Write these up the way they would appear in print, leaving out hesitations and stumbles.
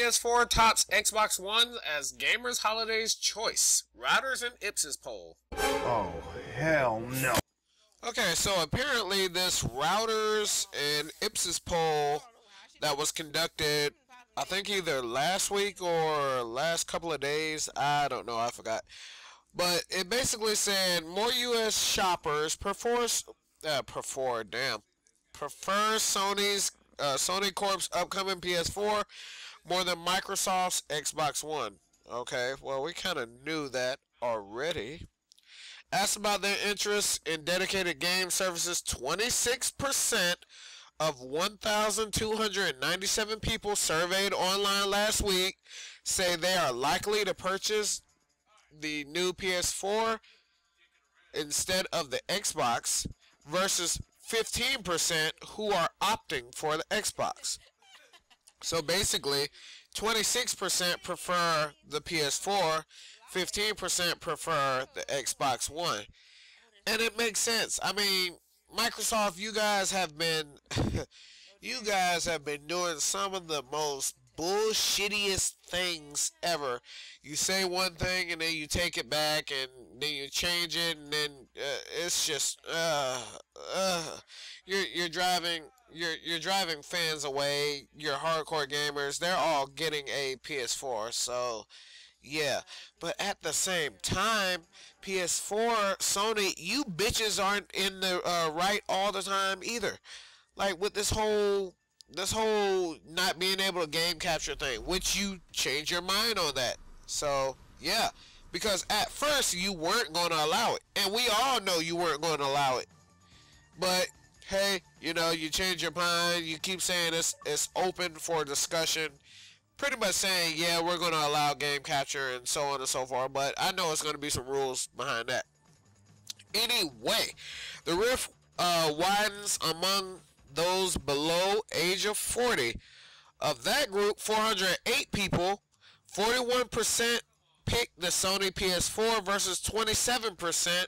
PS4 tops Xbox One as gamers' holidays choice. Routers and Ipsos poll. Oh, hell no. Okay, so apparently this routers and Ipsos poll that was conducted, I think either last week or last couple of days, I don't know, I forgot. But it basically said more U.S. shoppers prefer Sony Corp's upcoming PS4 more than Microsoft's Xbox One. Okay, well, we kind of knew that already. Asked about their interest in dedicated game services, 26% of 1,297 people surveyed online last week say they are likely to purchase the new PS4 instead of the Xbox, versus 15% who are opting for the Xbox. So basically, 26% prefer the PS4, 15% prefer the Xbox One. And it makes sense. I mean, Microsoft, you guys have been doing some of the most bullshittiest things ever. You say one thing and then you take it back and then you change it, and then it's just you're driving fans away. Your hardcore gamers, they're all getting a PS4. So yeah, but at the same time, PS4, Sony, you bitches aren't in the right all the time either. Like with this whole not being able to game capture thing, which you change your mind on that. So yeah, because at first you weren't going to allow it, and we all know you weren't going to allow it. But hey, you know, you change your mind. You keep saying it's open for discussion. Pretty much saying, yeah, we're going to allow game capture and so on and so forth, but I know it's going to be some rules behind that. Anyway, the rift widens among those below age of 40. Of that group, 408 people, 41% picked the Sony PS4 versus 27%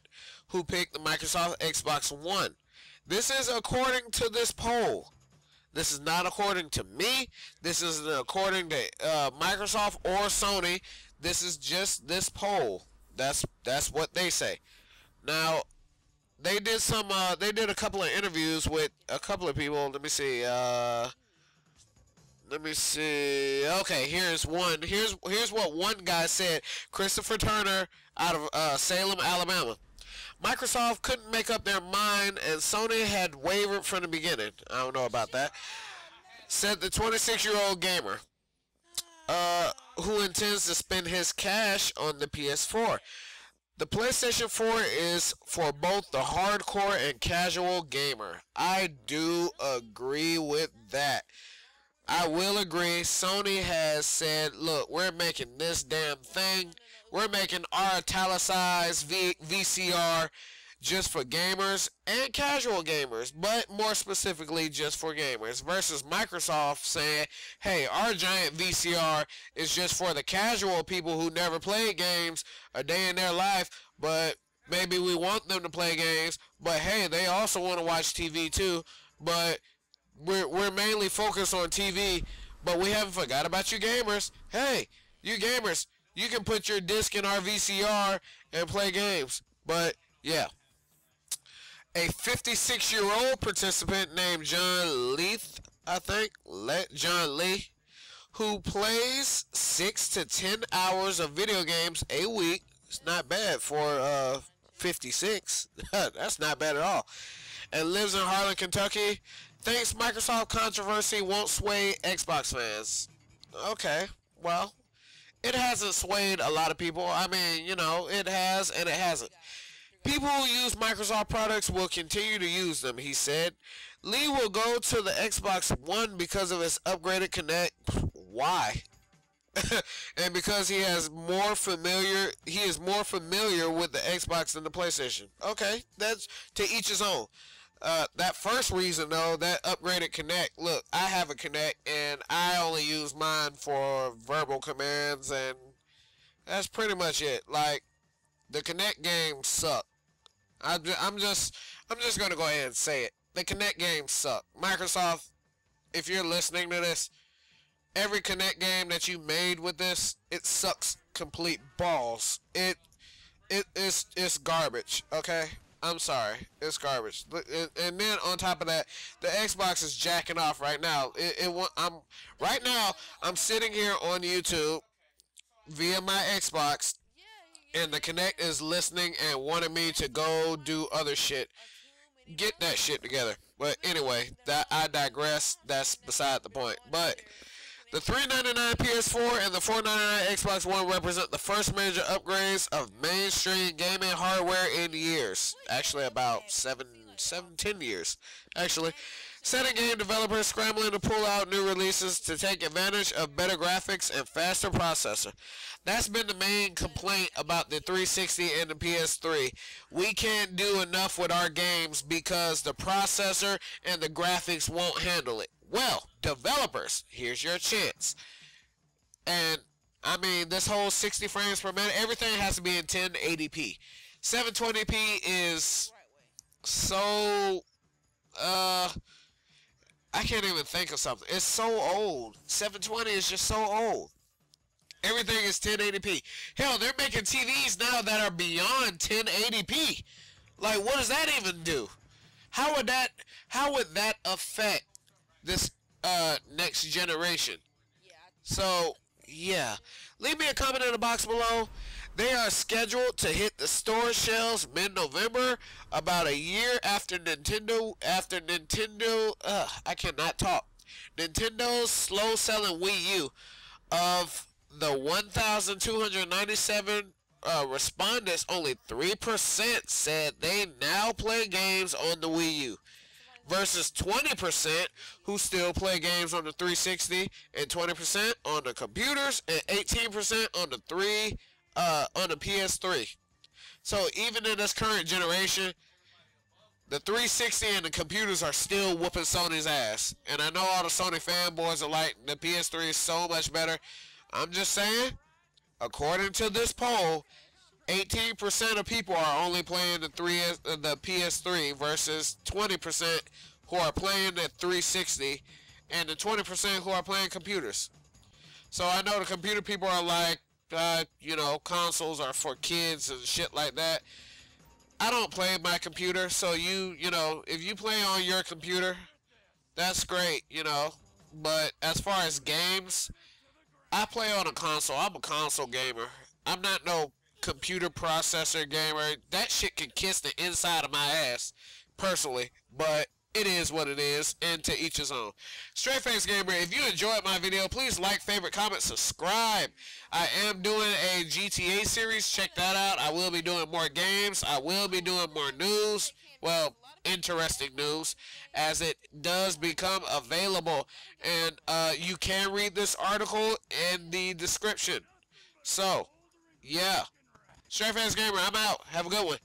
who picked the Microsoft Xbox One. This is according to this poll. This is not according to me. This isn't according to Microsoft or Sony. This is just this poll. That's what they say. Now, they did a couple of interviews with a couple of people. Let me see. Okay, here's one. Here's what one guy said. Christopher Turner out of Salem, Alabama. Microsoft couldn't make up their mind, and Sony had wavered from the beginning. I don't know about that. Said the 26-year-old gamer, who intends to spend his cash on the PS4. The PlayStation 4 is for both the hardcore and casual gamer. I do agree with that. I will agree. Sony has said, look, we're making this damn thing. We're making our italicized VCR just for gamers and casual gamers, but more specifically just for gamers, versus Microsoft saying, hey, our giant VCR is just for the casual people who never played games a day in their life, but maybe we want them to play games, but hey, they also want to watch TV too, but we're mainly focused on TV, but we haven't forgot about you gamers. Hey, you gamers, you can put your disc in our VCR and play games. But yeah, a 56-year-old participant named John Leith, John Lee, who plays 6 to 10 hours of video games a week. It's not bad for 56. That's not bad at all. And lives in Harlan, Kentucky. Thinks Microsoft controversy won't sway Xbox fans. Okay, well, it hasn't swayed a lot of people. I mean, you know, it has and it hasn't. People who use Microsoft products will continue to use them, he said. Lee will go to the Xbox One because of its upgraded Kinect. Why? And because he is more familiar with the Xbox than the PlayStation. Okay, that's to each his own. That first reason though, that upgraded Kinect, look, I have a Kinect and I only use mine for verbal commands, and that's pretty much it. Like, the Kinect games suck. I'm just gonna go ahead and say it. The Kinect games suck. Microsoft, if you're listening to this, every Kinect game that you made with this, it sucks complete balls. It's garbage. Okay, I'm sorry, it's garbage. And then on top of that, the Xbox is jacking off right now. I'm sitting here on YouTube via my Xbox, and the Kinect is listening and wanting me to go do other shit. Get that shit together. But anyway, I digress. That's beside the point. But the $399 PS4 and the $499 Xbox One represent the first major upgrades of mainstream gaming hardware in years. Actually, about 10 years. Actually, setting game developers scrambling to pull out new releases to take advantage of better graphics and faster processor. That's been the main complaint about the 360 and the PS3. We can't do enough with our games because the processor and the graphics won't handle it. Well, developers, here's your chance. And, I mean, this whole 60 frames per minute, everything has to be in 1080p. 720p is so, I can't even think of something. It's so old. 720 is just so old. Everything is 1080p. Hell, they're making TVs now that are beyond 1080p. Like, what does that even do? How would that affect this next generation? So yeah, leave me a comment in the box below. They are scheduled to hit the store shelves mid-November, about a year after Nintendo I cannot talk. Nintendo's slow-selling Wii U. Of the 1,297 respondents, only 3% said they now play games on the Wii U, versus 20% who still play games on the 360, and 20% on the computers, and 18% on the PS3. So even in this current generation, the 360 and the computers are still whooping Sony's ass. And I know all the Sony fanboys are like, the PS3 is so much better. I'm just saying, according to this poll, 18% of people are only playing the PS3 versus 20% who are playing the 360 and the 20% who are playing computers. So I know the computer people are like, consoles are for kids and shit like that. I don't play my computer, so if you play on your computer, that's great, But as far as games, I play on a console. I'm a console gamer. I'm not no computer processor gamer. That shit can kiss the inside of my ass, personally. But it is what it is, and to each his own. Straight Face Gamer, if you enjoyed my video, please like, favorite, comment, subscribe. I am doing a GTA series. Check that out. I will be doing more games. I will be doing more news. Well, interesting news, as it does become available. And you can read this article in the description. So, yeah. Straight Face Gamer, I'm out. Have a good one.